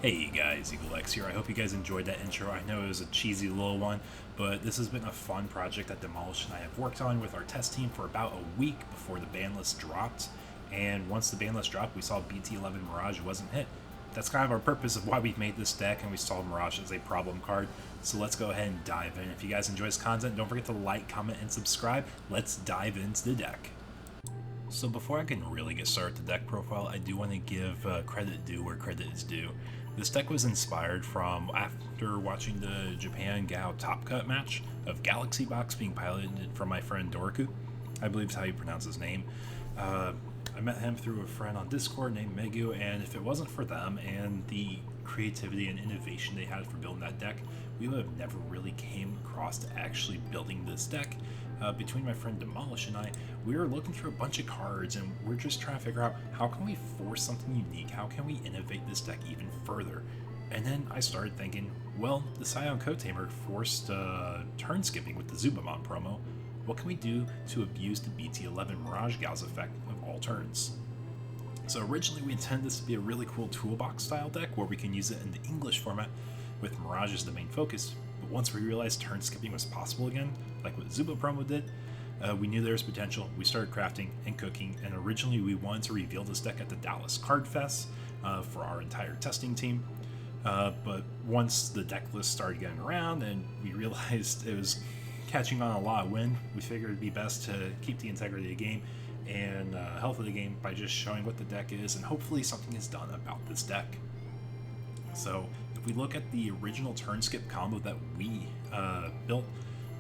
Hey guys, EagleX here. I hope you guys enjoyed that intro. I know it was a cheesy little one, but this has been a fun project that Demolished and I have worked on with our test team for about a week before the ban list dropped. And once the ban list dropped, we saw BT11 Mirage wasn't hit. That's kind of our purpose of why we've made this deck, and we saw Mirage as a problem card. So let's go ahead and dive in. If you guys enjoy this content, don't forget to like, comment, and subscribe. Let's dive into the deck. So before I can really get started with the deck profile, I do want to give credit due where credit is due. This deck was inspired from after watching the Japan Gao Top Cut match of GalaxyBox being piloted from my friend Douraku. I believe is how you pronounce his name. I met him through a friend on Discord named Megu, and if it wasn't for them and the creativity and innovation they had for building that deck, we would have never really came across to actually building this deck. Between my friend Demolished and I, we were looking through a bunch of cards, and we're just trying to figure out how can we force something unique, how can we innovate this deck even further. And then I started thinking, well, the Scion Tamer forced turn skipping with the ZUBALOOP promo. What can we do to abuse the BT11 Mirage Gauss effect of all turns? So originally we intended this to be a really cool toolbox style deck where we can use it in the English format with Mirage as the main focus. But once we realized turn skipping was possible again, like what Zuba promo did, we knew there was potential. We started crafting and cooking, and originally we wanted to reveal this deck at the Dallas Card Fest for our entire testing team. But once the deck list started getting around and we realized it was catching on a lot of wind, we figured it'd be best to keep the integrity of the game and health of the game by just showing what the deck is, and hopefully something is done about this deck. So if we look at the original turn skip combo that we built,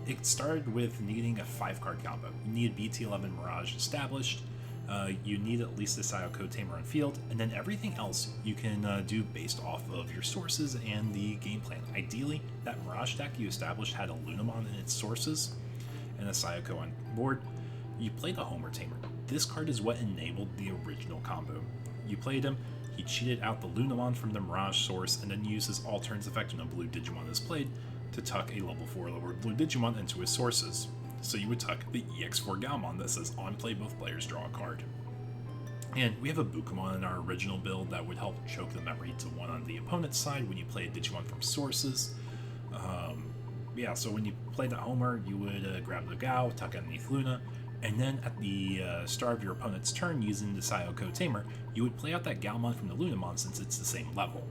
it started with needing a 5-card combo. You need BT11 Mirage established, you need at least a Sayoko Tamer on field, and then everything else you can do based off of your sources and the game plan. Ideally, that Mirage deck you established had a Lunamon in its sources and a Sayoko on board. You played a Homer Tamer. This card is what enabled the original combo. You played him, he cheated out the Lunamon from the Mirage source, and then used his all turns effect when a blue Digimon is played to tuck a level 4 lower blue Digimon into his sources. So you would tuck the EX4 Galmon that says on play both players draw a card. And we have a Bukamon in our original build that would help choke the memory to 1 on the opponent's side when you play a Digimon from sources. So when you played that Homer, you would grab the Gao, tuck it underneath Luna, and then at the start of your opponent's turn using the Sayoko Tamer, you would play out that Galmon from the Lunamon since it's the same level.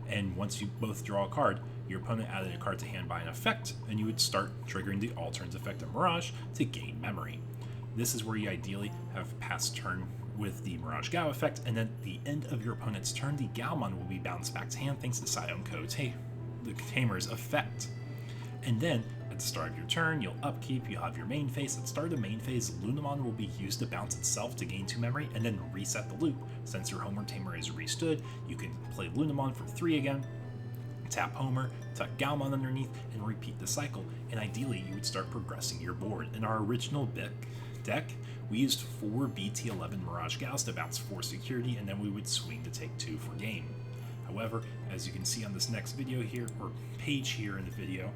And once you both draw a card, your opponent added a card to hand by an effect, and you would start triggering the all turns effect of Mirage to gain memory. This is where you ideally have passed turn with the Mirage Gao effect, and then at the end of your opponent's turn, the Galmon will be bounced back to hand thanks to Sayoko the Tamer's effect. And then, at the start of your turn, you'll upkeep, you'll have your main phase. At the start of the main phase, Lunamon will be used to bounce itself to gain 2 memory, and then reset the loop. Since your Homer Tamer is restood, you can play Lunamon for 3 again, tap Homer, tuck Galmon underneath, and repeat the cycle. And ideally, you would start progressing your board. In our original deck, we used 4 BT11 Mirage Gauss to bounce 4 security, and then we would swing to take 2 for game. However, as you can see on this next video here, or page here in the video,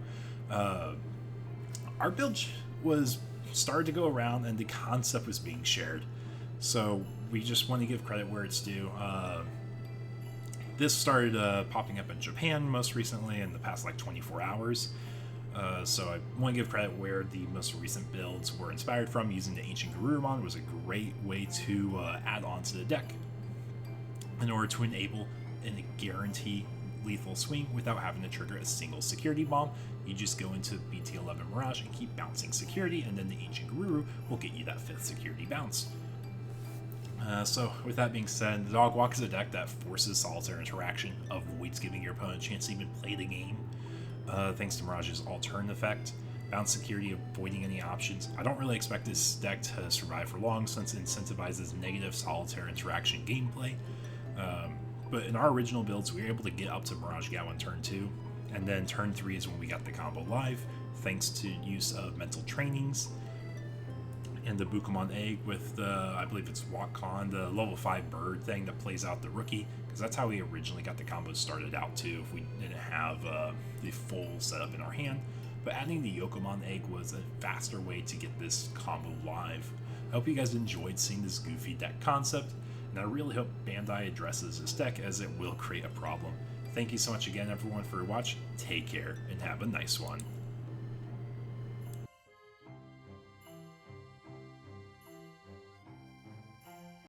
our build was started to go around and the concept was being shared. So we just want to give credit where it's due. This started popping up in Japan most recently in the past 24 hours. So I want to give credit where the most recent builds were inspired from. Using the Ancient Garurumon was a great way to add on to the deck in order to enable and guarantee lethal swing without having to trigger a single security bomb. You just go into BT11 Mirage and keep bouncing security, and then the Ancient Garuru will get you that 5th security bounce. So with that being said, the Dog Walk is a deck that forces solitaire interaction, avoids giving your opponent a chance to even play the game, thanks to Mirage's all turn effect, bounce security, avoiding any options. I don't really expect this deck to survive for long since it incentivizes negative solitaire interaction gameplay. But in our original builds, we were able to get up to Mirage Gao in turn 2, and then turn 3 is when we got the combo live, thanks to use of mental trainings and the Bukamon egg with the, I believe it's Wakan, the level 5 bird thing that plays out the rookie, because that's how we originally got the combos started out too, if we didn't have the full setup in our hand. But adding the Yokomon egg was a faster way to get this combo live. I hope you guys enjoyed seeing this goofy deck concept, and I really hope Bandai addresses this deck as it will create a problem. thank you so much again, everyone, for watching. Take care and have a nice one.